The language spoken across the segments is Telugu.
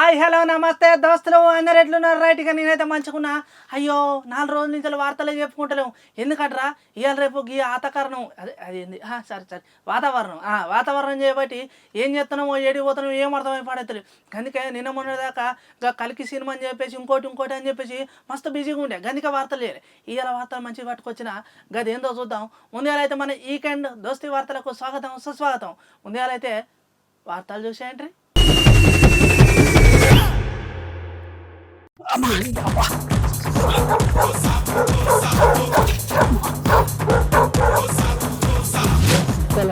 హాయ్ హలో నమస్తే దోస్తులు అందరు ఎట్లున్నారు రైట్గా నేనైతే మంచుకున్నా అయ్యో 4 రోజుల నుంచి వార్తలే చెప్పుకుంటలేము ఎందుకంటారా ఇవాళ రేపు గీ ఆతకారణం అది ఏంది సరే వాతావరణం చేయబట్టి ఏం చేస్తున్నామో ఏడికి పోతున్నామో ఏం అర్థమై పడతలేదు అందుకే నిన్న మొన్న దాకా కలికి సినిమా అని చెప్పేసి ఇంకోటి అని చెప్పేసి మస్తు బిజీగా ఉండే అందుకే వార్తలు చేయలే ఇవాళ వార్తలు మంచిగా పట్టుకొచ్చిన గది ఏందో చూద్దాం ముందేలైతే మన వీకెండ్ దోస్తీ వార్తలకు స్వాగతం సుస్వాగతం ముందేలైతే వార్తలు చూసేయండి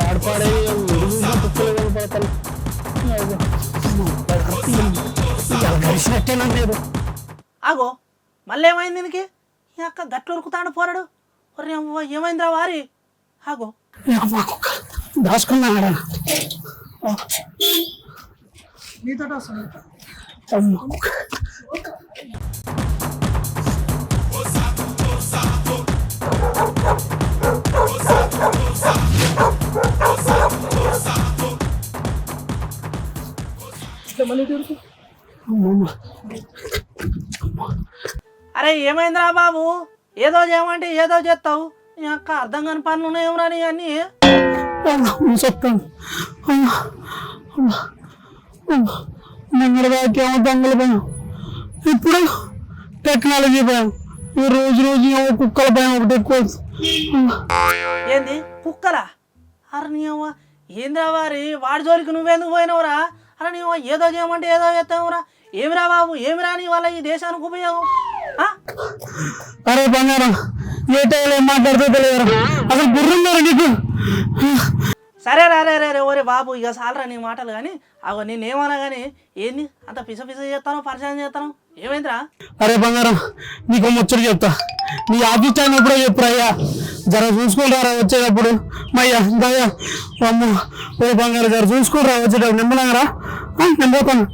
ఆడపాడే కలిసినట్టేనా ఆగో మళ్ళీ ఏమైంది దీనికి ఈ అక్క గట్లు ఉరుకుతాడు పోరాడు ఏమైందిరా వారి ఆగో దాచుకున్నాడా నీతో వస్తుంది అరే ఏమైందిరా బాబు ఏదో చేయమంటే ఏదో చేస్తావు నీ అక్క అర్థం కాని పనులు ఉన్నాయేమరా నీ అన్నీ చెప్తాను మొన్నటిదాకేమో దొంగల భయం ఇప్పుడు టెక్నాలజీ భయం ఈ రోజు ఏమో కుక్కల భయం ఒకటి ఎక్కువ ఏంది కుక్కలా అరే నీవా ఏంద్రా వారి వాడి జోలికి నువ్వెందుకు పోయినావురా అరే నీవా ఏదో చేయమంటే ఏదో చేస్తావురా ఏమిరా బాబు ఏమిరా నీ వల్ల ఈ దేశానికి ఉపయోగం అరే బంగారం ఏ టైంలో ఏం మాట్లాడుతూ తెలియరా అసలు బుర్రున్నారు నీకు సరే రే ఓరే బాబు ఇక చాలరా నీ మాటలు కానీ అగో నేనేమన్నా కానీ ఏంది అంత పిస చేస్తాను పరిచయం చేస్తాను ఏమైందిరా అరే బంగారం నీకు ముచ్చట చెప్తా నీ ఆఫీస్ టైం ఎప్పుడో చెప్పురా అయ్యా జర చూసుకుంటారా వచ్చేటప్పుడు మయ్యా దయ్యా అమ్మ ఓ బంగారం జర చూసుకుంటారా వచ్చేటప్పుడు నిమ్మలంగా నేను పోతాను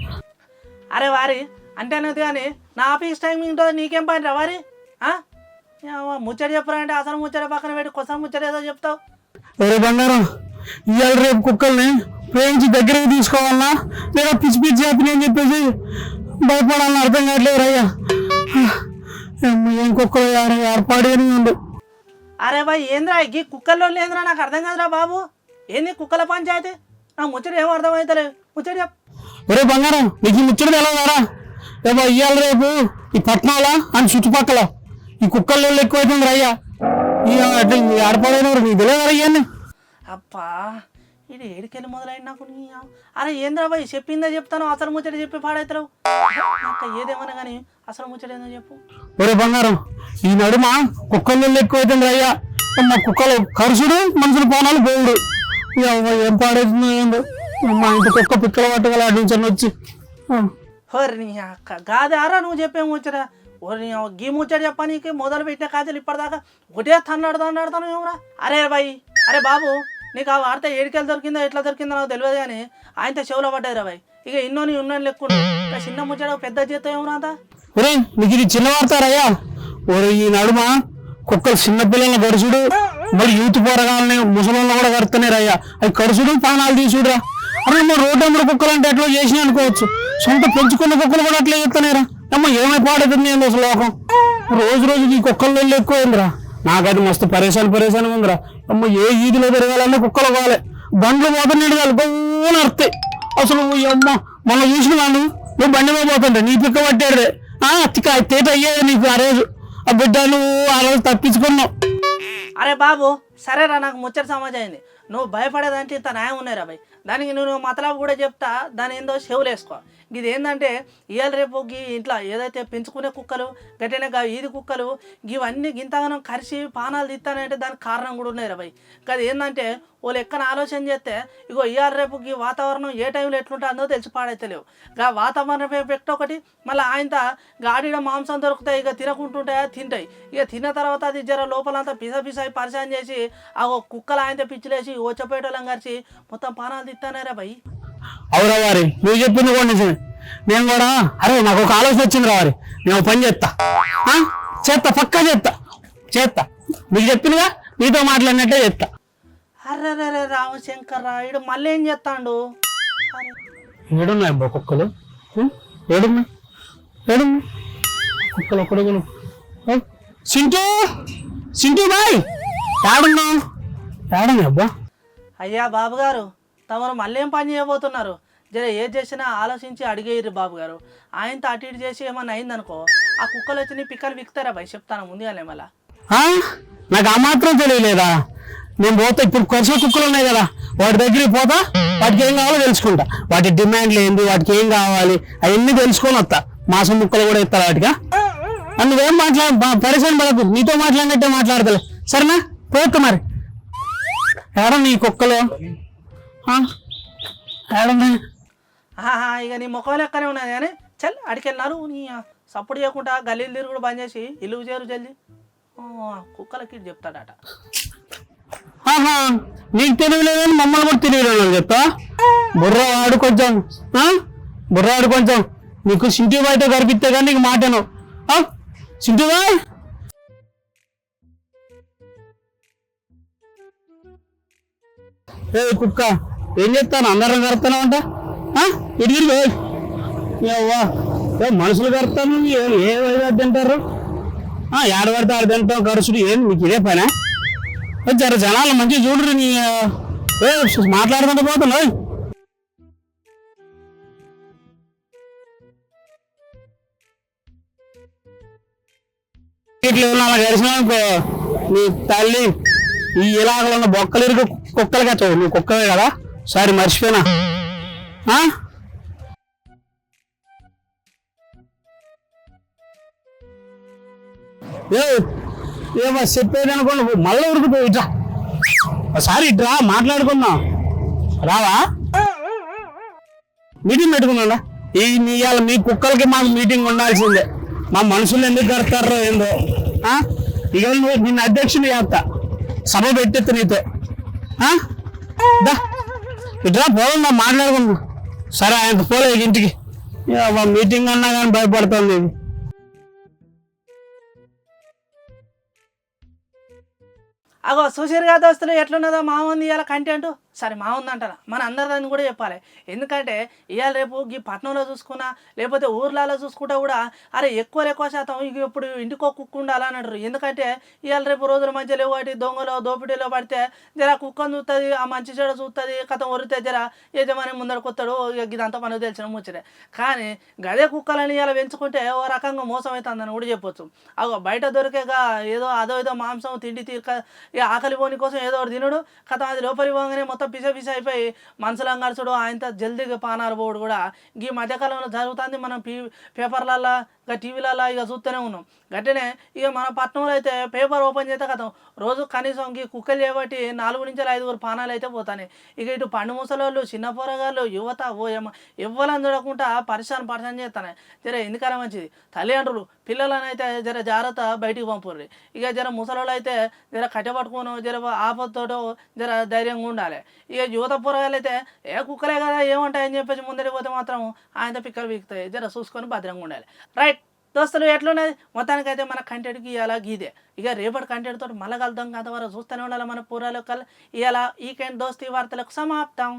అరే వారి అంటేనది కానీ నా ఆఫీస్ టైం ఏంటో నీకేం పని రా వారి ముచ్చట చెప్పురా అంటే అసలు ముచ్చట పక్కన పెట్టి కొసలు ముచ్చట ఏదో చెప్తావు ఒరే బంగారం ఇవాళ రేపు కుక్కల్ని ప్రేమించి దగ్గరికి తీసుకోవాలన్నా లేదా పిచ్చి పిచ్చి చేపని అని చెప్పేసి భయపడాలని అర్థం కావట్లేదు అయ్యా ఏం కుక్కలు ఏర్పాటు ఉండు అరే బాయ్ ఏంద్రా ఈ కుక్కల్లో లేదురా నాకు అర్థం కాదురా బాబు ఏంది కుక్కల పంచాయతీ నా ముచ్చట ఏమో అర్థమవుతలేదు ముచ్చట చెప్పు ఒరే బంగారం నీకు ఈ ముచ్చట తెలవదారా ఏమో ఇవాళ రేపు ఈ పట్టణాల అని చుట్టుపక్కల ఈ కుక్కల్లో ఎక్కువైతుంది అయ్యా ఏర్పాడైన నీకు తెలియదు అయ్యాన్ని అప్పా ఇది ఏడికెళ్ళి మొదలైంది నాకు అరే ఏంద్రా బాయ్ చెప్పిందా చెప్తాను అసలు ముచ్చట చెప్పి పాడవుతావు ఏదేమన్నా కానీ అసలు ముచ్చట ఏందో చెప్పు ఒరే బంగారం ఈ నడుమ కుక్కల్లో ఎక్కువైతుంది అయ్యా మా కుక్కలు కరుసుడు మనుషులు పోనాలు బోవుడు ఏం పాడవుతుందో ఏందో మా ఇంటి కుక్క పిక్కల పట్టగల అడ్డించని వచ్చి హోరి నీ అక్క గాదారా నువ్వు చెప్పే ముచ్చట ఓరి గీ ముచ్చట చెప్పానికి మొదలు పెట్టిన కాజలు ఇప్పటిదాకా ఒకటే తన్నాడుతాను ఏమరా అరే బాయ్ అరే బాబు నీకు ఆ వార్త ఏడికెళ్ళి దొరికిందో ఎట్లా దొరికిందో నాకు తెలియదు కానీ ఆయనతో చెవులో పడ్డాయి రా బాయ్ ఇక ఉన్నోని లెక్కుండా చిన్న ముచ్చట పెద్ద చేస్తావు ఏమరా అంతా ఒరే నీకు ఇది చిన్న వార్తారయ్యా ఒరే ఈ నడుమ కుక్కలు చిన్నపిల్లల్ని గడుచుడు మరి యూత్ పోరగాలని ముసలిని కూడా కడుతున్నాయి రయ్యా అవి కడుచుడు పానాలు తీసుడురా అరే మరి రోడ్డు అమ్మడి కుక్కలు అంటే ఎట్లా చేసినా అనుకోవచ్చు సొంత పెంచుకున్న కుక్కలు కూడా అట్లా చెప్తున్నాయిరా అమ్మ ఏమైపాడుతుంది ఏంది అసలు లోకం రోజుకి ఈ కుక్కల ఎక్కువైందిరా నాకది మస్తు పరేషాన్ ఉందిరా అమ్మ ఏ ఈదిలో తిరగాలన్నా కుక్కలు కావాలి బండ్లు పోతాను నిడగాలి గొప్పని అర్థాయి అసలు ఈ అమ్మ మొన్న చూసిన వాళ్ళు నువ్వు బండి మీద పోతుంటే నీ పిక్క పట్టాడే తేట అయ్యేది నీకు ఆ రోజు ఆ బిడ్డ నువ్వు ఆ రోజు తప్పించుకున్నావు అరే బాబు సరేరా నాకు ముచ్చట సమాజం అయింది నువ్వు భయపడేదంటే ఇంత న్యాయం ఉన్నాయిరా బాయ్ దానికి నువ్వు మతలాబు కూడా చెప్తా దాని ఏందో చెవులు వేసుకో ఇది ఏంటంటే ఇవాళ రేపు గీ ఇంట్లో ఏదైతే పెంచుకునే కుక్కలు గట్టిన ఈది కుక్కలు ఇవన్నీ గింతగానం కరిసి పానాలు తీస్తానంటే దానికి కారణం కూడా ఉన్నాయి రా బాయ్ అది ఏంటంటే వాళ్ళు ఎక్కడ ఆలోచన చేస్తే ఇగో ఇవాళ రేపు ఈ వాతావరణం ఏ టైంలో ఎట్లుంటుందో తెలిసి పాడైతలేవు ఇక వాతావరణం ఎఫెక్ట్ ఒకటి మళ్ళీ ఆయనతో గాడిడ మాంసం దొరుకుతాయి ఇక తినకుంటుంటాయా తింటాయి ఇక తిన్న తర్వాత అది జర లోపలంతా పిస పరిచయం చేసి ఆ కుక్కలు ఆయనతో పిచ్చిలేసి ఓచపేటోళ్ళం కలిసి మొత్తం పానాలు తీస్తానేరా బాయ్ అవురా వారి నువ్వు చెప్పింది కూడా నిజమే నేను కూడా అరే నాకు ఒక ఆలోచన వచ్చింది రా వారి నేను పని చేస్తా పక్కా చేస్తా నీకు చెప్పిందిగా నీతో మాట్లాడినట్టే చేస్తా అర్రే రామశంకర్ రాయుడు మళ్ళీ ఏం చేస్తాడు ఏడున్నాయి కుక్కలు ఏడున్నా ఏడున్నా కుక్కలు ఒక్కడగలు సింటూ సింటూ బాయ్ ఏడున్నావు ఏడున్నా అబ్బా అయ్యా బాబు గారు తమరు మళ్ళీ ఏం పని చేయబోతున్నారు? జర ఏది చేసినా ఆలోచించి అడిగేయరు బాబు గారు. ఆయనతో అటు ఇటు చేసి ఏమన్నా అయిందనుకో ఆ కుక్కలు వచ్చి నీ పిక్కలు విక్తారా భయ్, చెప్తాను ముందుగానే మళ్ళా. నాకు ఆ మాత్రం తెలియలేదా? నేను పోతా ఇప్పుడు కొంచెం కుక్కలు ఉన్నాయి కదా వాటి దగ్గరికి పోతా, వాటికి ఏం కావాలో తెలుసుకుంటా, వాటి డిమాండ్లు ఏంటి, వాటికి ఏం కావాలి అవన్నీ తెలుసుకొని వస్తా. మాసం ముక్కలు కూడా ఇస్తారు వాటిగా. నువ్వేం పరిశ్రమ పడకు, నీతో మాట్లాడినట్టే మాట్లాడతలే సరేనా? పోతా మరి. ఏడా నీ కుక్కలు ఏడున్నాయి? ఇక నీ ముఖం లెక్కనే ఉన్నది కానీ చల్ అడికెళ్ళినారు. నీ సపోర్ట్ చేయకుండా గల్లీలు తిరుగుడు బంద్ చేసి ఇల్లు చేరు జల్దీ. కుక్కలకి చెప్తాడట. నీకు తెలియలేదని మమ్మల్ని కూడా తెలియలేదు చెప్తా. బుర్రవాడు కొంచెం బుర్రవాడు కొంచెం నీకు సింటూ బాయ్తో కనిపిస్తే కానీ నీకు మాటను. సింటూ బాయ్ ఏ కుక్క ఏం చెప్తాను? అందరం కడతాను అంట ఇడిగిరి మనుషులు కడతాను ఏ తింటారు? ఏడబడితే ఆడ తింటాం ఖర్చుడు. ఏం మీకు ఇదే పనా? జర జనాలు మంచిగా చూడరు. నీ మాట్లాడుకుంటూ పోతున్నా. ఇట్లా అలా గడిచినాకో నీ తల్లి ఈ ఇలాగలో ఉన్న బొక్కలు ఇరుగు కుక్కలు కచ్చవు. నువ్వు కుక్కవే కదా, సారీ మర్చిపోయినా. ఏమో చెప్పేది అనుకోండి మళ్ళీ ఉరుకుతావు. ఇట్రా ఒకసారి ఇట్రా మాట్లాడుకుందాం. రావా? మీటింగ్ పెట్టుకున్నా. ఇవాళ మీ కుక్కలకి మాకు మీటింగ్ ఉండాల్సిందే. మా మనుషులు ఎందుకు కడతారో ఏందో. ఇక నువ్వు నిన్న అధ్యక్షుని చేస్తా, సభ పెట్టేస్తా నీతో. ఇట్రా పోదా మాట్లాడుకుందాం. సరే ఆయన పోలేదు ఇంటికి. మీటింగ్ అన్నా కానీ భయపడుతుంది ఇది. అగో చూసారుగా దోస్తులు ఎట్లున్నదో మా ఉంది ఇవాళ కంటెంట్. సరే మా ఉందంటారా మన అందరిదాన్ని కూడా చెప్పాలి. ఎందుకంటే ఇవాళ రేపు ఈ పట్టణంలో చూసుకున్నా లేకపోతే ఊర్లలో చూసుకుంటా కూడా అరే ఎక్కువ శాతం ఇక ఇప్పుడు ఇంటికో కుక్క ఉండాలని అంటారు. ఎందుకంటే ఇవాళ రేపు రోజుల మధ్య లేవు వాటి దొంగలో దోపిడీలో పడితే జర కుక్కను చూస్తుంది, ఆ మంచి చెడు చూస్తుంది, కథం ఒరితే జర యజమాని ముందరకొస్తాడు. ఇక ఇదంతా మనకు తెలిసిన ముచ్చటే. కానీ గదే కుక్కలని ఇలా పెంచుకుంటే ఓ రకంగా మోసం అవుతుందని కూడా చెప్పొచ్చు. అగో బయట దొరికేగా ఏదో ఏదో మాంసం తిండి తీరక ఆకలి పోని కోసం ఏదో ఒకటి తినడు, కథ అది లోపలి పోగానే మొత్తం పిస అయిపోయి మనుషులం గడుచుడు ఆయనతో జల్దీగా పానాలు పోడు కూడా ఈ మధ్యకాలంలో జరుగుతుంది. మనం పేపర్లల్లో ఇక టీవీలలో ఇక చూస్తూనే ఉన్నాం. గట్టినే ఇక మన పట్టణంలో అయితే పేపర్ ఓపెన్ చేస్తే కదా రోజు కనీసం ఈ కుక్కలు చేయబట్టి 4 నుంచి 5 పానాలు అయితే పోతాయి. ఇక ఇటు పండు ముసలోళ్ళు చిన్న పోరగాళ్ళు యువత ఇవ్వాలని చూడకుండా పరిశాన్ చేస్తానే. జర ఎందుకలా మంచిది తల్లిదండ్రులు పిల్లలను అయితే జర జాగ్రత్త బయటికి పంపుర్రి. ఇక జర ముసలోళ్ళు అయితే జర కట్టెపట్టుకోను జర ఆపత్తోటో జర ధైర్యంగా ఉండాలి. ఇక యువత పోరగాళ్ళు అయితే కుక్కలే కదా ఏమంటాయని చెప్పేసి ముందరికి పోతే మాత్రం ఆయనతో పిక్కలు పీకుతాయి. జర చూసుకొని భద్రంగా ఉండాలి. రైట్ దోస్తులు ఎట్లున్నది మొత్తానికైతే మన కంటెంట్కి ఇలా గీదే. ఇక రేపటి కంటెంట్ తోటి మళ్ళీ కలుద్దాం. అంతవరకు చూస్తూనే ఉండాలి మన పూరాలు కల్. ఇలా ఈ దోస్తీ వార్తలకు సమాప్తం.